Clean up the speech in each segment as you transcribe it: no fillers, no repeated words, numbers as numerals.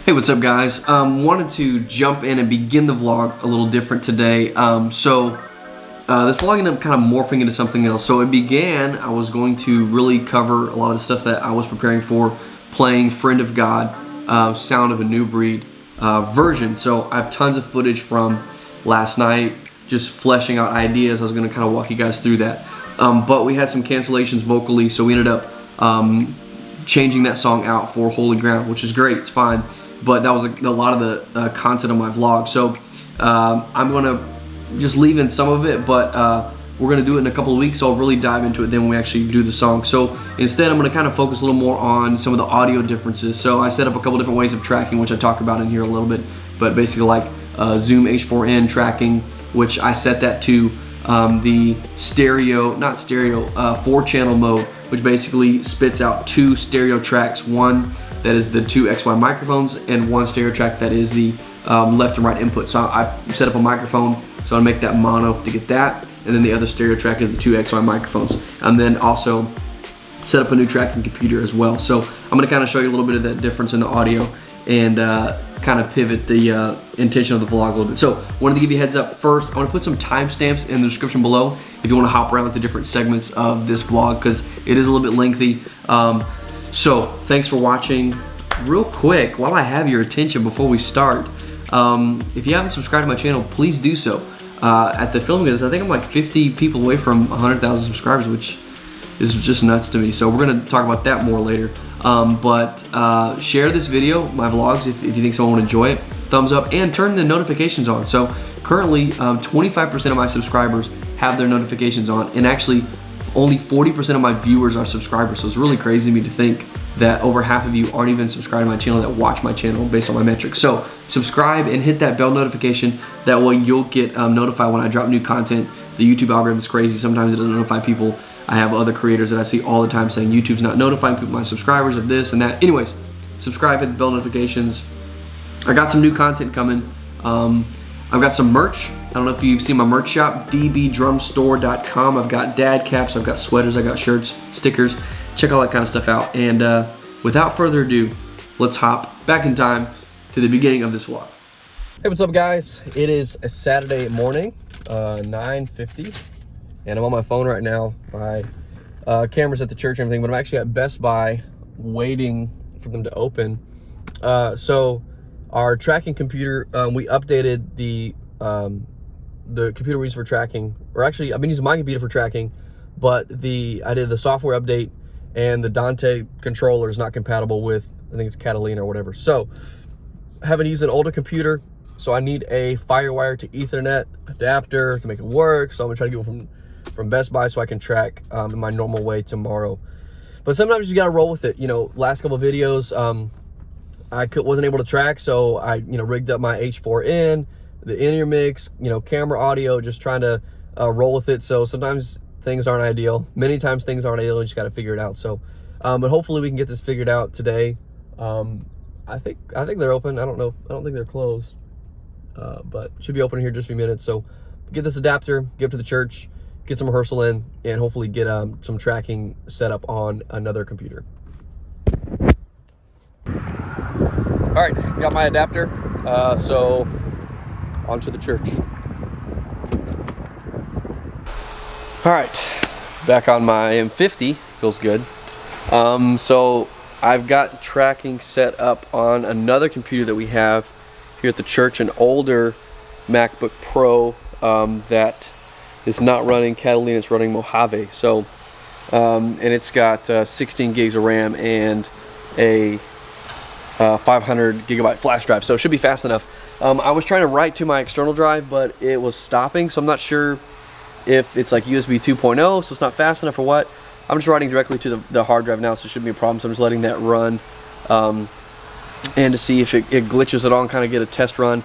Hey, what's up, guys? Wanted to jump in and begin the vlog a little different today. This vlog ended up kind of morphing into something else. So it began, I was going to really cover a lot of the stuff that I was preparing for, playing Friend of God, Sound of a New Breed version. So I have tons of footage from last night, just fleshing out ideas. I was going to kind of walk you guys through that. But we had some cancellations vocally, so we ended up changing that song out for Holy Ground, which is great, it's fine. But that was a lot of the content of my vlog. So I'm gonna just leave in some of it, but we're gonna do it in a couple of weeks, so I'll really dive into it then when we actually do the song. So instead, I'm gonna kind of focus a little more on some of the audio differences. So I set up a couple different ways of tracking, which I talk about in here a little bit, but basically like Zoom H4n tracking, which I set that to the stereo, not stereo, 4-channel mode, which basically spits out 2 stereo tracks, one that is the 2 XY microphones and 1 stereo track that is the left and right input. So I set up a microphone, so I'll make that mono to get that, and then the other stereo track is the 2 XY microphones, and then also set up a new tracking computer as well. So I'm gonna kind of show you a little bit of that difference in the audio and kind of pivot the intention of the vlog a little bit. So wanted to give you a heads up first. I want to put some timestamps in the description below if you want to hop around to different segments of this vlog, because it is a little bit lengthy. So thanks for watching. Real quick, while I have your attention before we start, if you haven't subscribed to my channel, please do so. At the filming of this, I think I'm like 50 people away from 100,000 subscribers, which is just nuts to me. So we're gonna talk about that more later. Share this video, my vlogs, if you think someone would enjoy it. Thumbs up and turn the notifications on. So currently, 25% of my subscribers have their notifications on, and actually only 40% of my viewers are subscribers. So it's really crazy to me to think that over half of you aren't even subscribed to my channel that watch my channel based on my metrics. So subscribe and hit that bell notification. That way you'll get notified when I drop new content. The YouTube algorithm is crazy. Sometimes it doesn't notify people. I have other creators that I see all the time saying YouTube's not notifying people, my subscribers, of this and that. Anyways, subscribe, hit the bell notifications. I got some new content coming. I've got some merch. I don't know if you've seen my merch shop, dbdrumstore.com. I've got dad caps, I've got sweaters, I've got shirts, stickers. Check all that kind of stuff out. And without further ado, let's hop back in time to the beginning of this vlog. Hey, what's up, guys? It is a Saturday morning, 9:50, and I'm on my phone right now. My camera's at the church and everything, but I'm actually at Best Buy waiting for them to open. So our tracking computer, we updated the computer we use for tracking, or actually I've been using my computer for tracking, but I did the software update, and the Dante controller is not compatible with, I think it's Catalina or whatever. So having to use an older computer, so I need a FireWire to Ethernet adapter to make it work. So I'm gonna try to get one from Best Buy so I can track in my normal way tomorrow. But sometimes you gotta roll with it. You know, last couple videos, I wasn't able to track, so I rigged up my H4n, the in-ear mix, camera audio, just trying to roll with it. So sometimes things aren't ideal. Many times things aren't ideal. You just got to figure it out. So, but hopefully we can get this figured out today. I think they're open. I don't know. I don't think they're closed, but should be open here in just a few minutes. So get this adapter, get up to the church, get some rehearsal in, and hopefully get some tracking set up on another computer. All right, got my adapter. So on to the church. All right, back on my M50, feels good. So I've got tracking set up on another computer that we have here at the church, an older MacBook Pro that is not running Catalina, it's running Mojave. So, and it's got 16 gigs of RAM and a 500 gigabyte flash drive, so it should be fast enough. I was trying to write to my external drive, but it was stopping, so I'm not sure if it's like USB 2.0, so it's not fast enough or what. I'm just writing directly to the hard drive now, so it shouldn't be a problem. So I'm just letting that run, and to see if it glitches at all and kind of get a test run.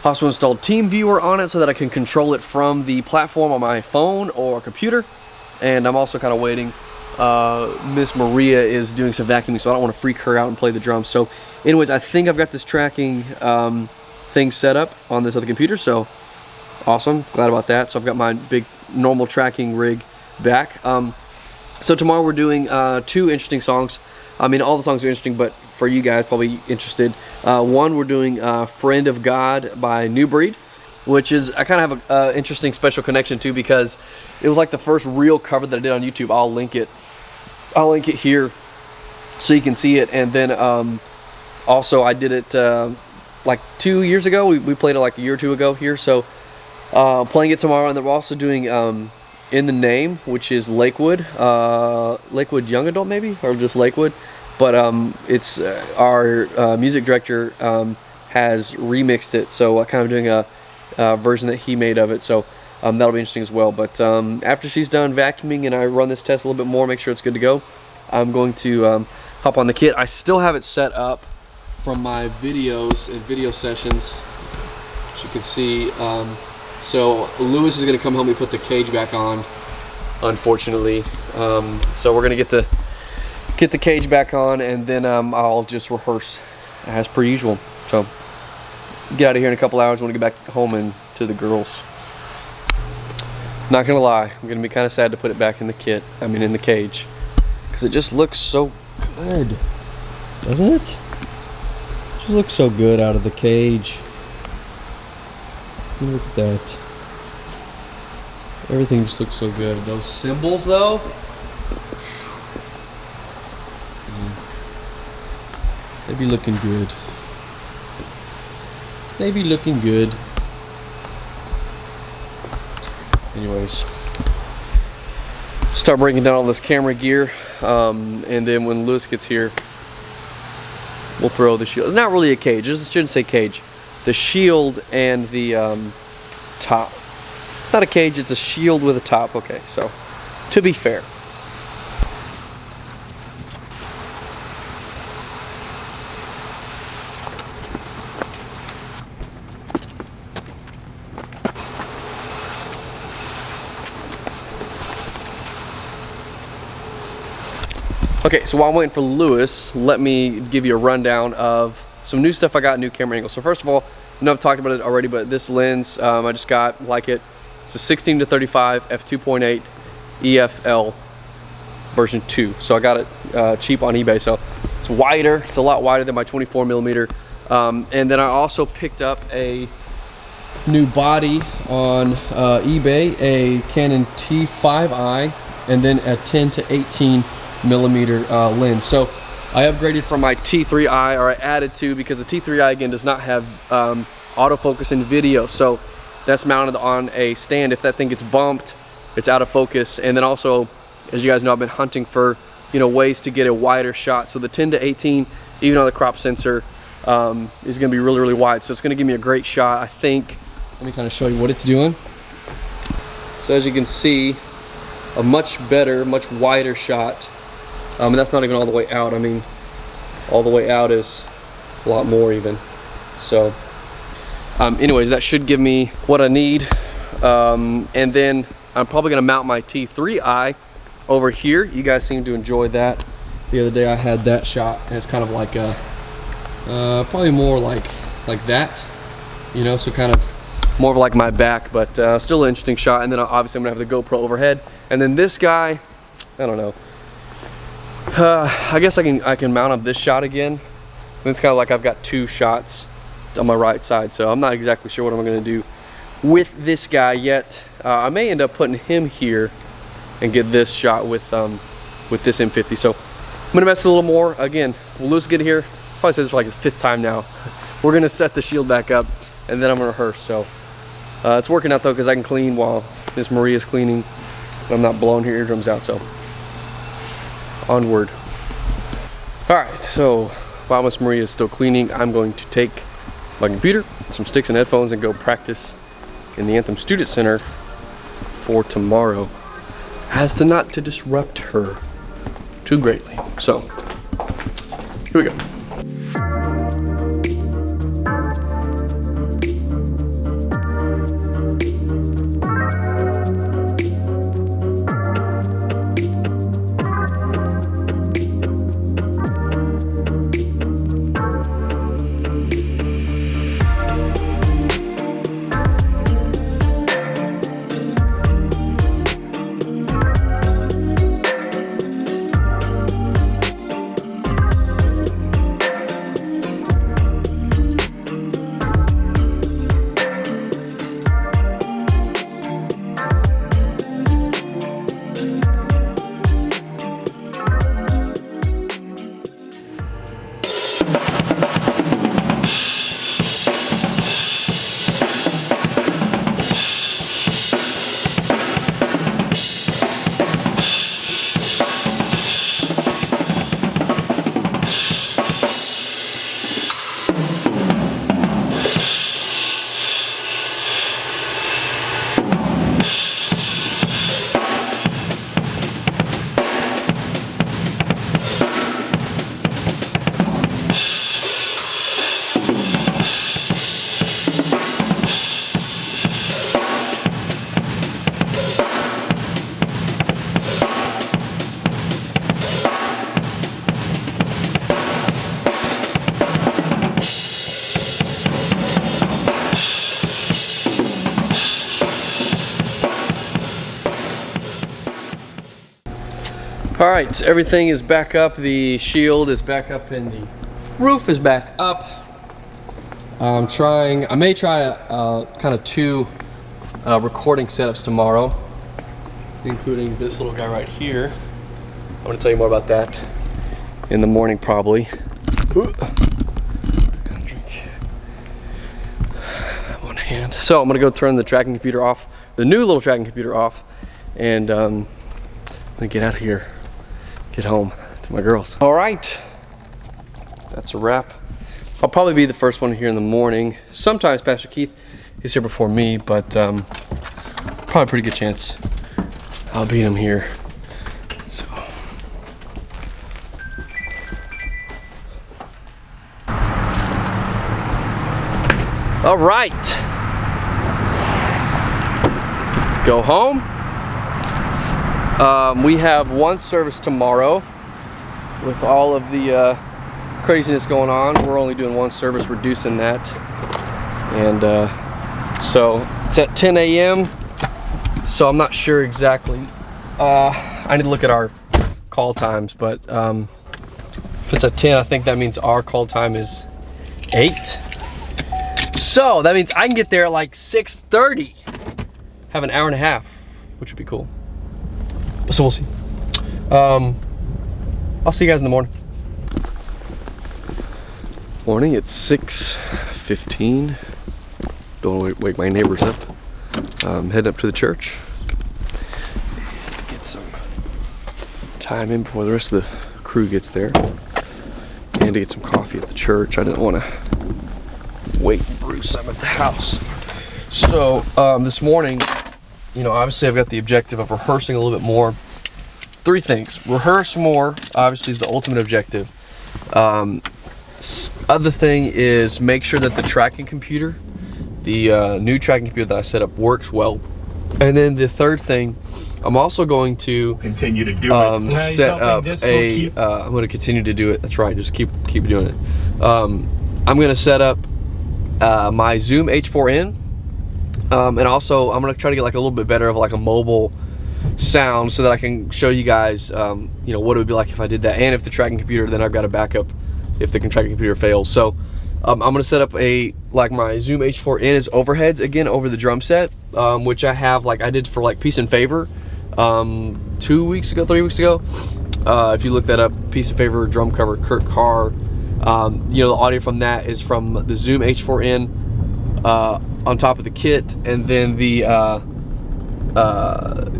Also installed TeamViewer on it so that I can control it from the platform on my phone or computer. And I'm also kind of waiting. Miss Maria is doing some vacuuming, so I don't want to freak her out and play the drums. So anyways, I think I've got this tracking thing set up on this other computer, so awesome, glad about that. So I've got my big normal tracking rig back. So tomorrow we're doing 2 interesting songs. I mean, all the songs are interesting, but for you guys probably interested. One, we're doing Friend of God by New Breed, which is, I kind of have an interesting special connection to, because it was like the first real cover that I did on YouTube. I'll link it here so you can see it. And then also I did it like 2 years ago. We played it like a year or two ago here. So playing it tomorrow. And then we're also doing In the Name, which is Lakewood Young Adult maybe, or just Lakewood. But it's our music director has remixed it, so I'm kind of doing a version that he made of it. So that'll be interesting as well. But after she's done vacuuming and I run this test a little bit more, make sure it's good to go, I'm going to hop on the kit. I still have it set up from my videos and video sessions, as you can see. So Lewis is going to come help me put the cage back on, unfortunately. So we're going to get the cage back on, and then I'll just rehearse as per usual. So get out of here in a couple hours. I want to get back home and to the girls. Not gonna lie, I'm gonna be kind of sad to put it back in the kit. I mean, in the cage, because it just looks so good, doesn't it? It just looks so good out of the cage. Look at that. Everything just looks so good. Those cymbals, though. They be looking good. They be looking good. Anyways, start breaking down all this camera gear, and then when Lewis gets here, we'll throw the shield. It's not really a cage. I shouldn't say cage. The shield and the top. It's not a cage. It's a shield with a top. Okay, so to be fair. Okay, so while I'm waiting for Lewis, let me give you a rundown of some new stuff I got, new camera angles. So first of all, I know I've talked about it already, but this lens I just got, like it. It's a 16-35 f2.8 EFL version 2. So I got it cheap on eBay. So it's wider. It's a lot wider than my 24mm. And then I also picked up a new body on eBay, a Canon T5i, and then a 10-18 millimeter lens. So I upgraded from my T3i, or I added to, because the T3i again does not have autofocus in video. So that's mounted on a stand. If that thing gets bumped, it's out of focus. And then also, as you guys know, I've been hunting for, you know, ways to get a wider shot. So the 10-18, even on the crop sensor, is going to be really, really wide. So it's going to give me a great shot, I think. Let me kind of show you what it's doing. So as you can see, a much better, much wider shot. And that's not even all the way out. I mean, all the way out is a lot more even. So anyways, that should give me what I need. And then I'm probably gonna mount my T3i over here. You guys seem to enjoy that. The other day I had that shot, and it's kind of like a probably more like that, you know, so kind of more of like my back, but still an interesting shot. And then obviously I'm gonna have the GoPro overhead. And then this guy, I don't know, I guess I can mount up this shot again. And it's kind of like I've got two shots on my right side, so I'm not exactly sure what I'm going to do with this guy yet. I may end up putting him here and get this shot with this M50. So I'm gonna mess with it a little more. Again, when Lewis get here, probably says this for like the 5th time now. We're gonna set the shield back up, and then I'm gonna rehearse. So it's working out though, because I can clean while Miss Maria's cleaning. I'm not blowing her eardrums out. So onward. All right, so while Miss Maria is still cleaning, I'm going to take my computer, some sticks and headphones, and go practice in the Anthem Student Center for tomorrow, as to not to disrupt her too greatly. So here we go. All right, everything is back up. The shield is back up and the roof is back up. I may try kind of 2 recording setups tomorrow, including this little guy right here. I'm gonna tell you more about that in the morning probably. One hand. So I'm gonna go turn the tracking computer off, the new little tracking computer off, and I'm gonna get out of here, get home to my girls. All right, that's a wrap. I'll probably be the first one here in the morning. Sometimes Pastor Keith is here before me, but probably a pretty good chance I'll beat him here. So. All right, go home. We have one service tomorrow with all of the craziness going on. We're only doing one service, reducing that. And so it's at 10 a.m. So I'm not sure exactly. I need to look at our call times, but if it's at 10, I think that means our call time is 8. So that means I can get there at like 6:30. Have an hour and a half, which would be cool. So we'll see. I'll see you guys in the morning. Morning, it's 6:15. Don't want to wake my neighbors up. Heading up to the church. Get some time in before the rest of the crew gets there. And to get some coffee at the church. I didn't want to wait and brew some at the house. So this morning, you know, obviously I've got the objective of rehearsing a little bit more. 3 things. Rehearse more, obviously, is the ultimate objective. Other thing is make sure that the tracking computer, the new tracking computer that I set up, works well. And then the third thing, I'm also going to continue to do set up a. I'm going to continue to do it. That's right. Just keep doing it. I'm going to set up my Zoom H4n, and also I'm going to try to get like a little bit better of like a mobile sound so that I can show you guys, you know, what it would be like if I did that, and if the tracking computer, then I've got a backup if the tracking computer fails. So I'm going to set up like my Zoom H4n is overheads again over the drum set, which I have, like I did for like Peace and Favor 3 weeks ago. If you look that up, Peace and Favor drum cover, Kurt Carr. You know, the audio from that is from the Zoom H4n on top of the kit, and then the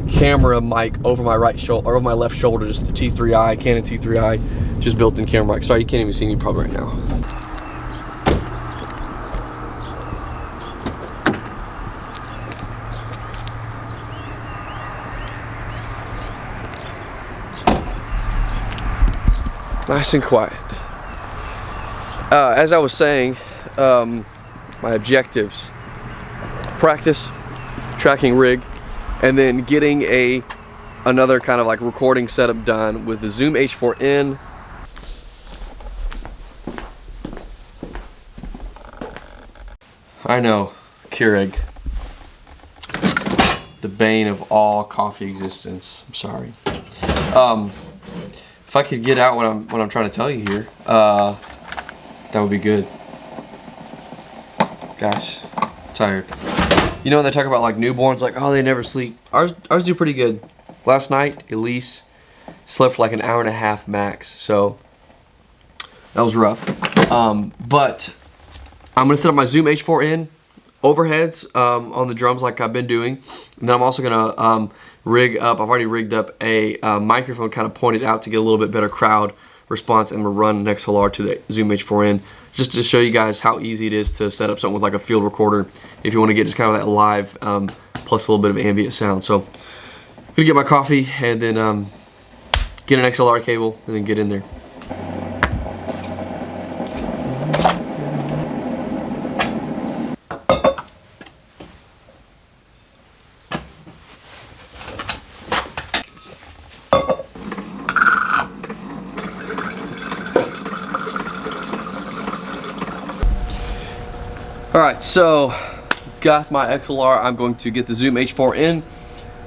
camera mic over my right shoulder, or over my left shoulder, just the T3i, Canon T3i, just built-in camera mic. Sorry, you can't even see me probably right now. Nice and quiet. As I was saying, my objectives: practice, tracking rig, and then getting another kind of like recording setup done with the Zoom H4n. I know, Keurig, the bane of all coffee existence. I'm sorry. If I could get out what I'm trying to tell you here, that would be good. Gosh, I'm tired. You know when they talk about like newborns, like, oh, they never sleep. Ours do pretty good. Last night, Elise slept for like an hour and a half max, so that was rough. But I'm gonna set up my Zoom H4n overheads on the drums like I've been doing, and then I'm also gonna rig up. I've already rigged up a microphone kind of pointed out to get a little bit better crowd response, and we'll run an XLR to the Zoom H4n just to show you guys how easy it is to set up something with like a field recorder if you want to get just kind of that live plus a little bit of ambient sound. So I'm gonna get my coffee and then get an XLR cable and then get in there. Alright, so got my XLR. I'm going to get the Zoom H4n,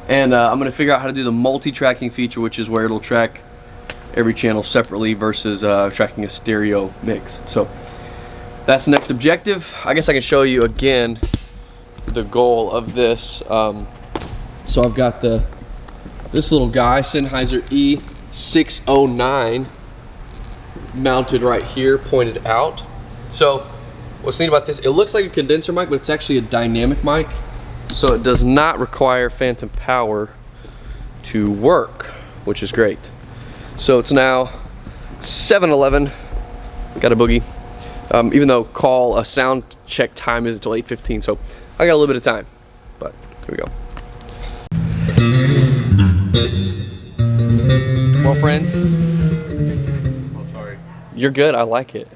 And I'm gonna figure out how to do the multi-tracking feature, which is where it'll track every channel separately versus tracking a stereo mix. So that's the next objective. I guess I can show you again the goal of this. So I've got this little guy, Sennheiser E609, mounted right here, pointed out. So what's neat about this, it looks like a condenser mic, but it's actually a dynamic mic. So it does not require phantom power to work, which is great. So it's now 7:11, got a boogie. Even though a sound check time is until 8:15, so I got a little bit of time, but here we go. Well, friends. I'm sorry. You're good, I like it.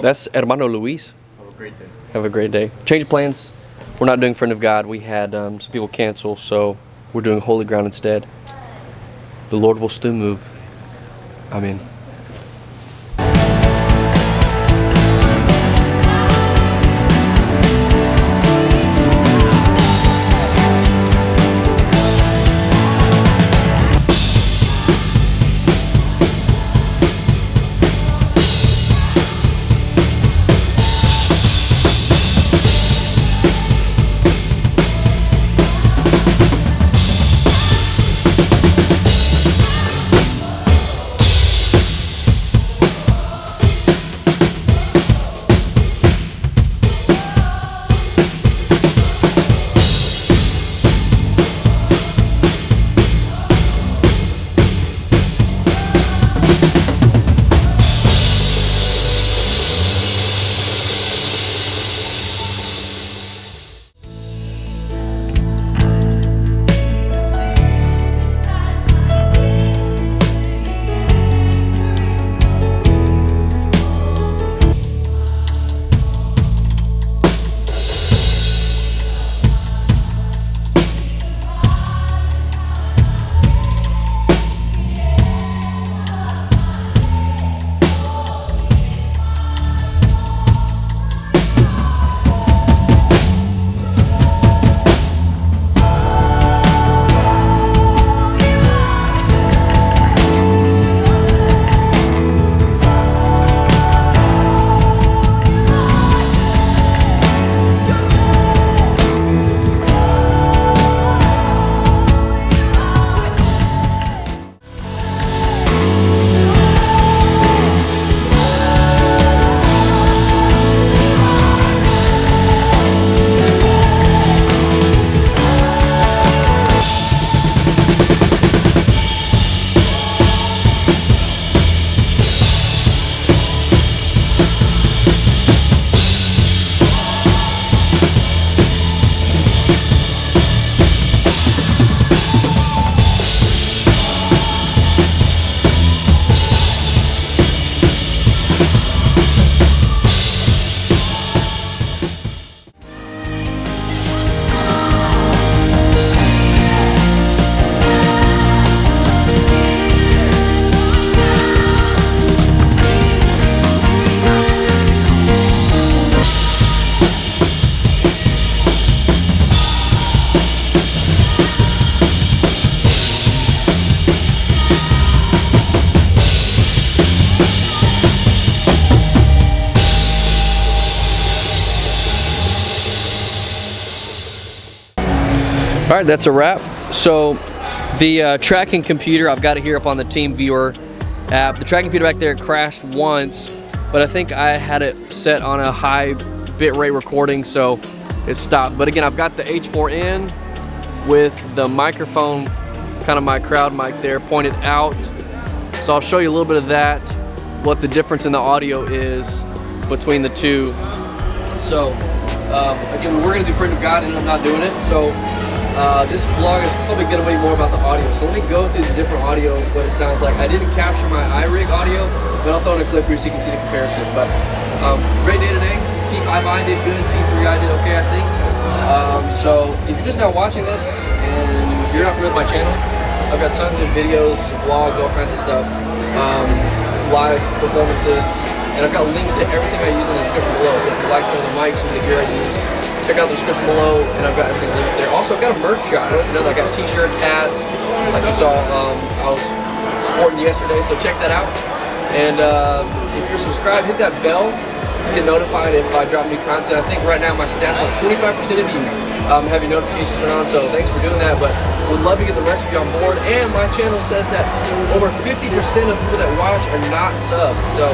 That's Hermano Luis. Have a great day. Have a great day. Change of plans. We're not doing Friend of God. We had some people cancel, so we're doing Holy Ground instead. The Lord will still move. Amen. All right, that's a wrap. So the tracking computer, I've got it here up on the Team Viewer app. The tracking computer back there crashed once, but I think I had it set on a high bit rate recording, so it stopped. But again, I've got the H4n with the microphone, kind of my crowd mic there, pointed out. So I'll show you a little bit of that, what the difference in the audio is between the two. So again, we're gonna do Friend of God, and I'm not doing it. So this vlog is probably gonna be more about the audio. So let me go through the different audio, what it sounds like. I didn't capture my iRig audio, but I'll throw in a clip here so you can see the comparison. But great day today. T5i did good, T3i did okay, I think. So if you're just now watching this and you're not familiar with my channel, I've got tons of videos, vlogs, all kinds of stuff, live performances, and I've got links to everything I use in the description below. So if you like some of the mics, some of the gear I use, check out the description below, and I've got everything linked there. Also, I've got a merch shop. I don't know if you know that. I got t-shirts, hats, like you saw I was sporting yesterday, so check that out. And if you're subscribed, hit that bell. You get notified if I drop new content. I think right now my stats are 25% of you have your notifications turned on, so thanks for doing that. But would love to get the rest of you on board. And my channel says that over 50% of people that watch are not subs. So,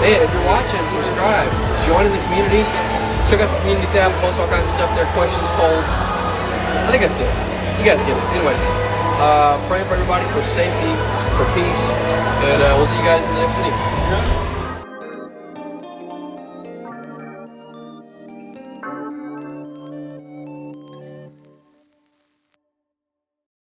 man, if you're watching, subscribe, join in the community. Check out the community tab, post all kinds of stuff there, questions, polls. I think that's it. You guys get it. Anyways, praying for everybody, for safety, for peace, and we'll see you guys in the next video.